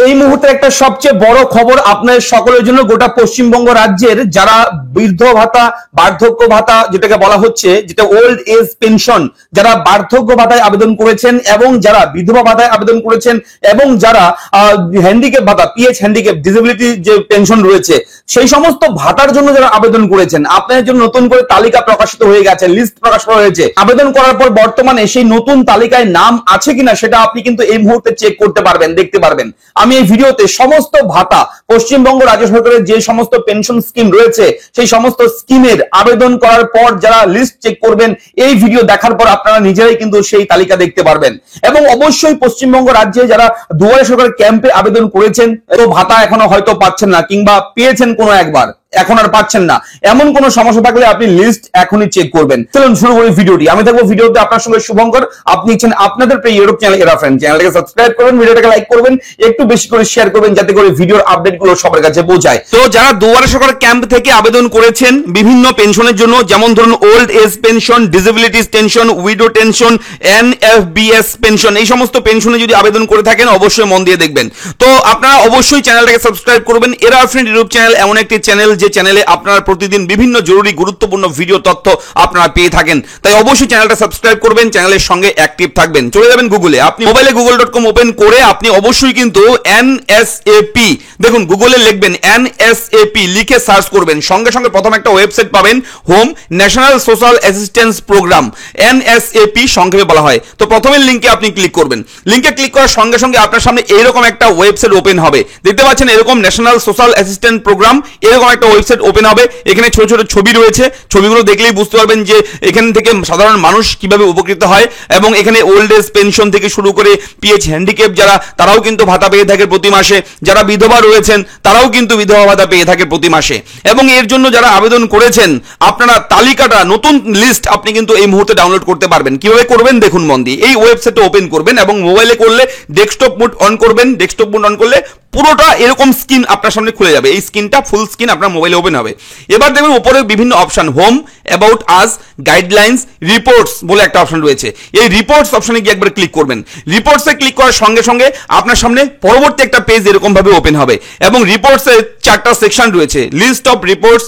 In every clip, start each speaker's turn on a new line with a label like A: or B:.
A: এই মুহূর্তে একটা সবচেয়ে বড় খবর আপনাদের সকলের জন্য। গোটা পশ্চিমবঙ্গ রাজ্যের যারা বৃদ্ধ ভাতা, বার্ধক্য ভাতা যেটাকে বলা হচ্ছে, যেটা ওল্ড এজ পেনশন, যারা বার্ধক্য ভাতায় আবেদন করেছেন এবং যারা বিধবা ভাতায় আবেদন করেছেন এবং যারা হ্যান্ডিক্যাপ ভাতা, পিএইচ হ্যান্ডিক্যাপ ডিসেবিলিটি যে পেনশন রয়েছে, সেই সমস্ত ভাতার জন্য যারা আবেদন করেছেন, আপনাদের জন্য নতুন করে তালিকা প্রকাশিত হয়ে গেছে, লিস্ট প্রকাশ করা হয়েছে। আবেদন করার পর বর্তমানে সেই নতুন তালিকায় নাম আছে কিনা সেটা আপনি কিন্তু এই মুহূর্তে চেক করতে পারবেন, দেখতে পারবেন। আমি এই ভিডিওতে সমস্ত ভাতা, পশ্চিমবঙ্গ রাজ্য সরকারের যে সমস্ত পেনশন স্কিম রয়েছে, সেই সমস্ত স্কিমের আবেদন করার পর যারা লিস্ট চেক করবেন, এই ভিডিও দেখার পর আপনারা নিজেরাই কিন্তু সেই তালিকা দেখতে পারবেন। এবং অবশ্যই পশ্চিমবঙ্গ রাজ্যে যারা দুয়ারে সরকার ক্যাম্পে আবেদন করেছেন, তো ভাতা এখনো হয়তো পাচ্ছেন না, কিংবা পেয়েছেন কোনো একবার এখন আর পাচ্ছেন না, এমন কোন সমস্যা থাকলে আপনি লিস্ট এখনই চেক করবেন। চলুন শুরু করি ভিডিওটি। আমি থাকবো ভিডিওতে আপনার সঙ্গে শুভঙ্কর। আপনি ইচ্ছেন আপনাদের প্রিয় ইউটিউব চ্যানেল এরা ফ্রেন্ড, চ্যানেলটাকে সাবস্ক্রাইব করবেন, ভিডিওটাকে লাইক করবেন, একটু বেশি করে শেয়ার করবেন যাতে করে ভিডিওর আপডেট গুলো সবার কাছে পৌঁছায়। তো যারা দুয়ারে সরকার ক্যাম্প থেকে আবেদন করেছেন বিভিন্ন পেনশনের জন্য, যেমন ধরুন old age pension, disabilities pension, widow pension, NFBS pension, এই সমস্ত পেনশনে যদি আবেদন করে থাকেন অবশ্যই মন দিয়ে দেখবেন। তো আপনারা অবশ্যই চ্যানেলটাকে সাবস্ক্রাইব করবেন। এরা ফ্রেন্ড ইউটিউব চ্যানেল এমন একটি চ্যানেল যে চ্যানেলে আপনারা প্রতিদিন বিভিন্ন জরুরি গুরুত্বপূর্ণ ভিডিও তথ্য আপনারা পেয়ে থাকেন। তাই অবশ্যই চ্যানেলটা সাবস্ক্রাইব করবেন, চ্যানেলের সঙ্গে অ্যাক্টিভ থাকবেন। চলে যাবেন গুগলে, আপনি মোবাইলে google.com ওপেন করে আপনি অবশ্যই কিন্তু এনএসএপি, দেখুন গুগলে লিখবেন এনএসএপি, লিখে সার্চ করবেন, সঙ্গে সঙ্গে প্রথম একটা ওয়েবসাইট পাবেন, home national social assistance programme, NSAP সংক্ষেপে বলা হয়। তো প্রথমের লিঙ্কে আপনি ক্লিক করবেন। লিঙ্কে ক্লিক করার সঙ্গে সঙ্গে আপনার সামনে এরকম একটা ওয়েবসাইট ওপেন হবে, দেখতে পাচ্ছেন এরকম ন্যাশনাল সোশ্যাল অ্যাসিস্ট্যান্স প্রোগ্রাম, এরকম একটা ওয়েবসাইট ওপেন হবে। এখানে ছোট ছোট ছবি রয়েছে, ছবিগুলো দেখলেই বুঝতে পারবেন যে এখান থেকে সাধারণ মানুষ কিভাবে উপকৃত হয়। এবং এখানে ওল্ড এজ পেনশন থেকে শুরু করে পিএইচ হ্যান্ডিক্যাপ যারা, তারাও কিন্তু ভাতা পেয়ে থাকে প্রতি মাসে। যারা বিধবা রয়েছেন তারাও কিন্তু বিধবা ভাতা পেয়ে থাকে প্রতি মাসে। এবং এর জন্য যারা আবেদন করেছেন, আপনারা তালিকাটা, নতুন লিস্ট আপনি কিন্তু এই মুহূর্তে ডাউনলোড করতে পারবেন। কিভাবে করবেন দেখুন মন দিয়ে। এই ওয়েবসাইটটা ওপেন করবেন এবং মোবাইলে করলে ডেস্কটপ মোড অন করবেন। ডেস্কটপ মোড অন করলে পুরোটা এরকম স্ক্রিন আপনার সামনে খুলে যাবে। এই স্ক্রিনটা ফুল স্ক্রিন আপনার মোবাইলে ওপেন হবে। এবার দেখবেন উপরে বিভিন্ন option, home, about us, guidelines, reports বলে একটা অপশন রয়েছে। এই রিপোর্টস অপশনে গিয়ে একবার ক্লিক করবেন। রিপোর্টসে ক্লিক করার সঙ্গে সঙ্গে আপনার সামনে পরবর্তী একটা পেজ এরকম ভাবে ওপেন হবে। এবং রিপোর্টসে 4টা সেকশন রয়েছে, লিস্ট অফ রিপোর্টস,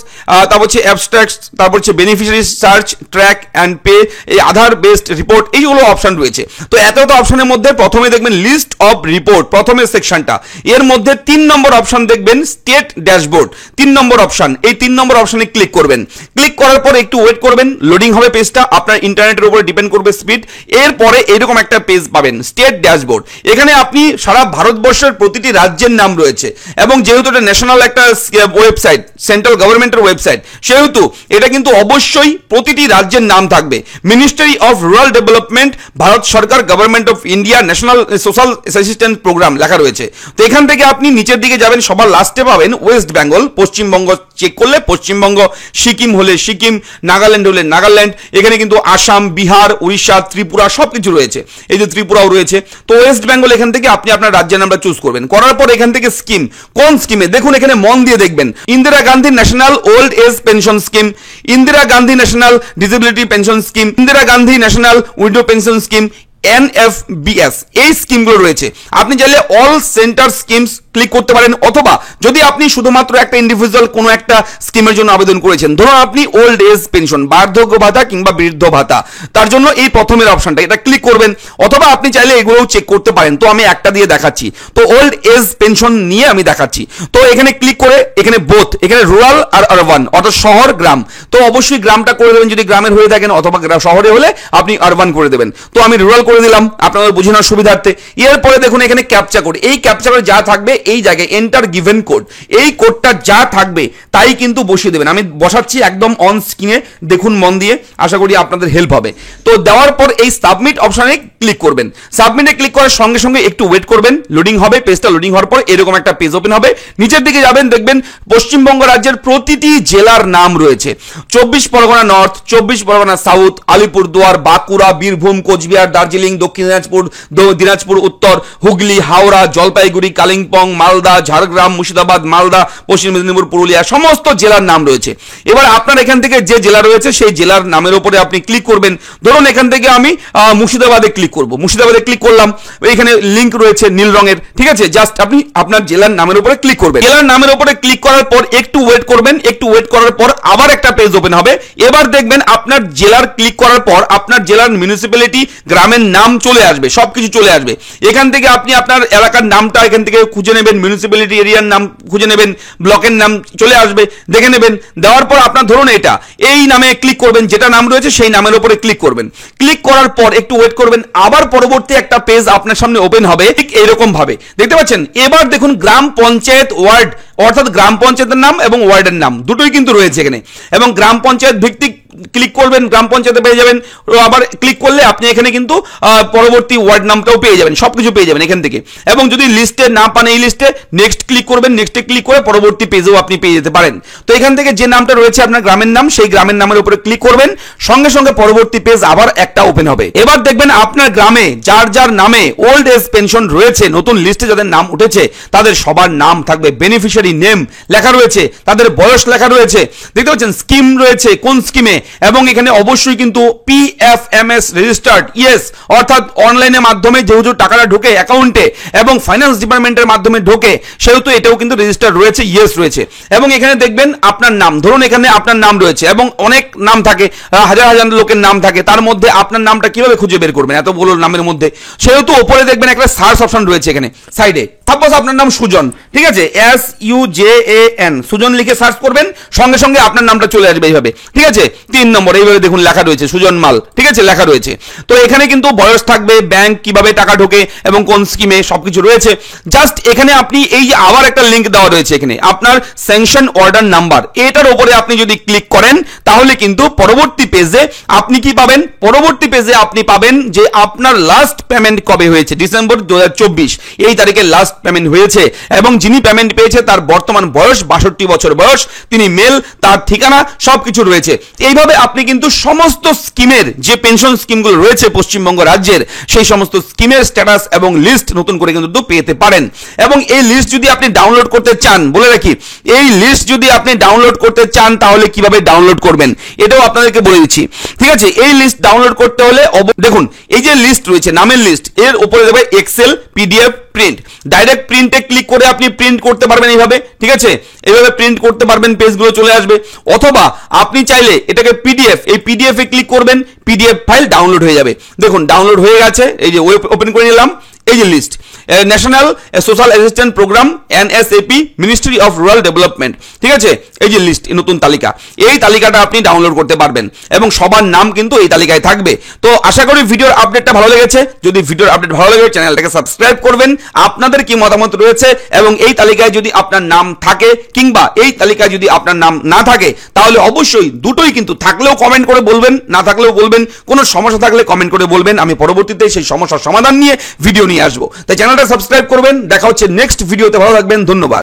A: তারপর হচ্ছে অ্যাবস্ট্রাক্টস, তারপর হচ্ছে beneficiary search, track and pay, এই আধার বেসড রিপোর্ট, এইগুলো অপশন রয়েছে। তো এতটা অপশনের মধ্যে প্রথমে দেখবেন লিস্ট অফ রিপোর্ট, প্রথমের সেকশনটা। এর মধ্যে 3 নম্বর অপশন দেখবেন স্টেট ড্যাশবোর্ড, 3 নম্বর অপশন। এই 3 নম্বর অপশনে ক্লিক করবেন। ক্লিক করার পর একটু ওয়েট করবেন, লোডিং হবে পেজটা, আপনার ইন্টারনেটের উপরে ডিপেন্ড করবে স্পিড। এরপরে এরকম একটা পেজ পাবেন, স্টেট ড্যাশবোর্ড। এখানে আপনি সারা ভারতবর্ষের প্রতিটি রাজ্যের নাম রয়েছে। এবং যেহেতু এটা ন্যাশনাল একটা ওয়েবসাইট, সেন্ট্রাল গভর্নমেন্টের ওয়েবসাইট, সেহেতু এটা কিন্তু অবশ্যই প্রতিটি রাজ্যের নাম থাকবে। Ministry of rural development, Bharat সরকার, government of India, national social assistance programme লেখা রয়েছে। তো এখান থেকে আপনি নিচের দিকে যাবেন, সবার লাস্টে পাবেন ওয়েস্ট বেঙ্গল। পশ্চিমবঙ্গ চেক করলে পশ্চিমবঙ্গ, সিকিম হলে সিকিম, নাগাল্যান্ড হলে নাগাল্যান্ড, এখানে কিন্তু আসাম, বিহার, উড়িষ্যা, ত্রিপুরা সবকিছু রয়েছে। এই যে ত্রিপুরাও রয়েছে। তো ওয়েস্ট বেঙ্গল এখান থেকে আপনি আপনার রাজ্যের নামটা চুজ করবেন। করার পর এখান থেকে স্কিম, কোন স্কিমে দেখুন, এখানে মন দিয়ে দেখবেন, Indira Gandhi national old age pension scheme, Indira Gandhi national disability pension scheme, Indira Gandhi national widow pension scheme, NFBS, এই স্কিমগুলো রয়েছে। আপনি চাইলে অল সেন্টার স্কিমস ক্লিক করতে পারেন, অথবা যদি আপনি শুধুমাত্র একটা ইন্ডিভিজুয়াল কোনো একটা স্কিমের জন্য আবেদন করেছেন, ধরুন আপনি ওল্ড এজ পেনশন, বার্ধক্য ভাতা কিংবা বৃদ্ধ ভাতা, তার জন্য এই প্রথমের অপশনটা, এটা ক্লিক করবেন। অথবা আপনি চাইলে এগুলোও চেক করতে পারেন। তো আমি একটা দিয়ে দেখাচ্ছি। তো ওল্ড এজ পেনশন নিয়ে আমি দেখাচ্ছি। তো এখানে ক্লিক করে এখানে বোথ, এখানে রুরাল আর আরবান, অর্থাৎ শহর গ্রাম। তো অবশ্যই গ্রামটা করে দেবেন যদি গ্রামের হয়ে থাকেন, অথবা শহরে হলে আপনি আরবান করে দেবেন। তো আমি রুরাল করে দিলাম আপনাদের বোঝানোর সুবিধার্থে। এরপরে দেখুন এখানে ক্যাপচা কোড, এই ক্যাপচা কোড যা থাকবে এই জায়গায় এন্টার গিভেন কোড, এই কোডটা যা থাকবে তাই কিন্তু বসিয়ে দেবেন। আমি বসাচ্ছি একদম অন স্ক্রিনে, দেখুন মন দিয়ে, আশা করি আপনাদের হেল্প হবে। তো দেওয়ার পর এই সাবমিট অপশনে ক্লিক করবেন। সাবমিটে ক্লিক করার সঙ্গে সঙ্গে একটু ওয়েট করবেন, লোডিং হবে পেজটা। লোডিং হওয়ার পর এরকম একটা পেজ ওপেন হবে। নিচের দিকে যাবেন, দেখবেন পশ্চিমবঙ্গ রাজ্যের প্রতিটি জেলার নাম রয়েছে। 24 পরগনা নর্থ, 24 পরগনা সাউথ, আলিপুরদুয়ার, বাঁকুড়া, বীরভূম, কোচবিহার, দার্জিলিং, দার্জিলিং, দক্ষিণ দিনাজপুর উত্তর, হুগলি, হাওড়া, জলপাইগুড়ি, কালিম্পং, মালদা, ঝাড়গ্রাম, মুর্শিদাবাদ, মালদা, পশ্চিম মেদিনীপুর, পুরুলিয়া, সমস্ত জেলার নাম রয়েছে। এবার আপনার এখান থেকে যে জেলা রয়েছে সেই জেলার নামের উপরে আপনি ক্লিক করবেন। ধরুন এখান থেকে আমি মুর্শিদাবাদে ক্লিক করব, মুর্শিদাবাদে ক্লিক করলাম, এখানে লিঙ্ক রয়েছে নীল রঙের, ঠিক আছে। জাস্ট আপনি আপনার জেলার নামের উপরে ক্লিক করবেন। জেলার নামের উপরে ক্লিক করার পর একটু ওয়েট করবেন, একটু ওয়েট করার পর আবার একটা পেজ ওপেন হবে। এবার দেখবেন আপনার জেলার ক্লিক করার পর আপনার জেলার মিউনিসিপ্যালিটি, গ্রামের নাম চলে আসবে, সবকিছু চলে আসবে। এখান থেকে আপনি আপনার এলাকার নামটা এখান থেকে খুঁজে নেবেন, মিউনিসিপ্যালিটি এরিয়ার নাম খুঁজে নেবেন, ব্লকের নাম চলে আসবে, দেখে নেবেন। দেওয়ার পর আপনার ধরুন এটা এই নামে ক্লিক করবেন, যেটা নাম রয়েছে সেই নামের উপরে ক্লিক করবেন। ক্লিক করার পর একটু ওয়েট করবেন, আবার পরবর্তী একটা পেজ আপনার সামনে ওপেন হবে ঠিক এরকম ভাবে, দেখতে পাচ্ছেন। এবার দেখুন গ্রাম পঞ্চায়েত ওয়ার্ড, অর্থাৎ গ্রাম পঞ্চায়েতের নাম এবং ওয়ার্ডের নাম দুটোই কিন্তু রয়েছে এখানে, এবং গ্রাম পঞ্চায়েত ভিত্তিক ক্লিক করবেন, গ্রাম পঞ্চায়েতে পেয়ে যাবেন। আবার ক্লিক করলে আপনি এখানে কিন্তু পরবর্তী ওয়ার্ড নামটাও পেয়ে যাবেন, সবকিছু পেয়ে যাবেন এখান থেকে। এবং যদি লিস্টে না পান এই লিস্টে, নেক্সট ক্লিক করবেন, নেক্সটে ক্লিক করে পরবর্তী পেজেও আপনি পেয়ে যেতে পারেন। তো এখান থেকে যে নামটা রয়েছে আপনার গ্রামের নাম, সেই গ্রামের নামের উপরে ক্লিক করবেন, সঙ্গে সঙ্গে পরবর্তী পেজ আবার একটা ওপেন হবে। এবার দেখবেন আপনার গ্রামে যার যার নামে ওল্ড এজ পেনশন রয়েছে, নতুন লিস্টে যাদের নাম উঠেছে তাদের সবার নাম থাকবে, বেনিফিশিয়ারি নেম লেখা রয়েছে, তাদের বয়স লেখা রয়েছে, দেখতে পাচ্ছেন স্কিম রয়েছে কোন স্কিমে, এবং এখানে অবশ্যই কিন্তু PFMS রেজিস্টার্ড, ইয়েস, অর্থাৎ অনলাইনের মাধ্যমে যেহেতু টাকাটা ঢোকে অ্যাকাউন্টে এবং ফাইন্যান্স ডিপার্টমেন্টের মাধ্যমে ঢোকে, সেহেতু এটাও কিন্তু রেজিস্টার্ড রয়েছে, ইয়েস রয়েছে। এবং এখানে দেখবেন আপনার নাম, ধরুন এখানে আপনার নাম রয়েছে এবং অনেক নাম থাকে, হাজার হাজার লোকের নাম থাকে, তার মধ্যে আপনার নামটা কিভাবে খুঁজে বের করবেন এতগুলো নামের মধ্যে? সেহেতু ওপরে দেখবেন একটা সার্চ অপশন রয়েছে এখানে সাইডে। সাপোজ আপনার নাম সুজন, ঠিক আছে, SUJAN, সুজন লিখে সার্চ করবেন, সঙ্গে সঙ্গে আপনার নামটা চলে আসবে এইভাবে, ঠিক আছে। 3 নম্বর এইভাবে দেখুন লেখা রয়েছে সুজন মাল, ঠিক আছে, লেখা রয়েছে। তো এখানে কিন্তু বয়স থাকবে, ব্যাংক কিভাবে টাকা ঢোকে এবং কোন স্কিমে, সবকিছু রয়েছে। জাস্ট এখানে আপনি এই যে আবার একটা লিঙ্ক দেওয়া রয়েছে এখানে, আপনার স্যাংশন অর্ডার নাম্বার, এটার উপরে আপনি যদি ক্লিক করেন তাহলে কিন্তু পরবর্তী পেজে আপনি কি পাবেন? পরবর্তী পেজে আপনি পাবেন যে আপনার লাস্ট পেমেন্ট কবে হয়েছে, ডিসেম্বর 2024 এই তারিখে লাস্ট পেমেন্ট হয়েছে, এবং যিনি পেমেন্ট পেয়েছে তার বর্তমান বয়স 62 বছর বয়স, তিনি মেল, তার ঠিকানা সবকিছু রয়েছে। এইভাবে আপনি কিন্তু সমস্ত স্কিমের যে পেনশন স্কিমগুলো রয়েছে পশ্চিমবঙ্গ রাজ্যের, সেই সমস্ত স্কিমের স্ট্যাটাস এবং লিস্ট নতুন করে কিন্তু পেতে পারেন। এবং এই লিস্ট যদি আপনি ডাউনলোড করতে চান, বলে রাখি, এই লিস্ট যদি আপনি ডাউনলোড করতে চান তাহলে কিভাবে ডাউনলোড করবেন এটাও আপনাদেরকে বলে দিচ্ছি, ঠিক আছে। এই লিস্ট ডাউনলোড করতে হলে দেখুন এই যে লিস্ট রয়েছে, নামের লিস্ট, এর উপরে দেবে এক্সেল, PDF, প্রিন্ট। ডাইরেক্ট প্রিন্টে ক্লিক করে আপনি প্রিন্ট করতে পারবেন এইভাবে, ঠিক আছে, এইভাবে প্রিন্ট করতে পারবেন, পেজগুলো চলে আসবে। অথবা আপনি চাইলে এটাকে PDF, এই PDF এ ক্লিক করবেন, PDF ফাইল ডাউনলোড হয়ে যাবে। দেখুন ডাউনলোড হয়ে গেছে, এই যে ওপেন করে নিলাম, এই যে list, national social assistant programme, NSAP, ministry of rural development, ঠিক আছে, এই যে লিস্ট, নতুন তালিকা, এই তালিকাটা আপনি ডাউনলোড করতে পারবেন এবং সবার নাম কিন্তু এই তালিকায় থাকবে। তো আশা করি ভিডিওর আপডেটটা ভালো লেগেছে। যদি ভিডিওর আপডেট ভালো লাগে চ্যানেলটাকে সাবস্ক্রাইব করবেন। আপনাদের কি মতামত রয়েছে এবং এই তালিকায় যদি আপনার নাম থাকে কিংবা এই তালিকায় যদি আপনার নাম না থাকে, তাহলে অবশ্যই দুটোই কিন্তু, থাকলেও কমেন্ট করে বলবেন, না থাকলেও বলবেন, কোনো সমস্যা থাকলে কমেন্ট করে বলবেন, আমি পরবর্তীতে সেই সমস্যার সমাধান নিয়ে ভিডিও নিয়ে আসবো। তাই চ্যানেলটা সাবস্ক্রাইব করবেন। দেখা হচ্ছে নেক্সট ভিডিওতে, ভালো থাকবেন, ধন্যবাদ।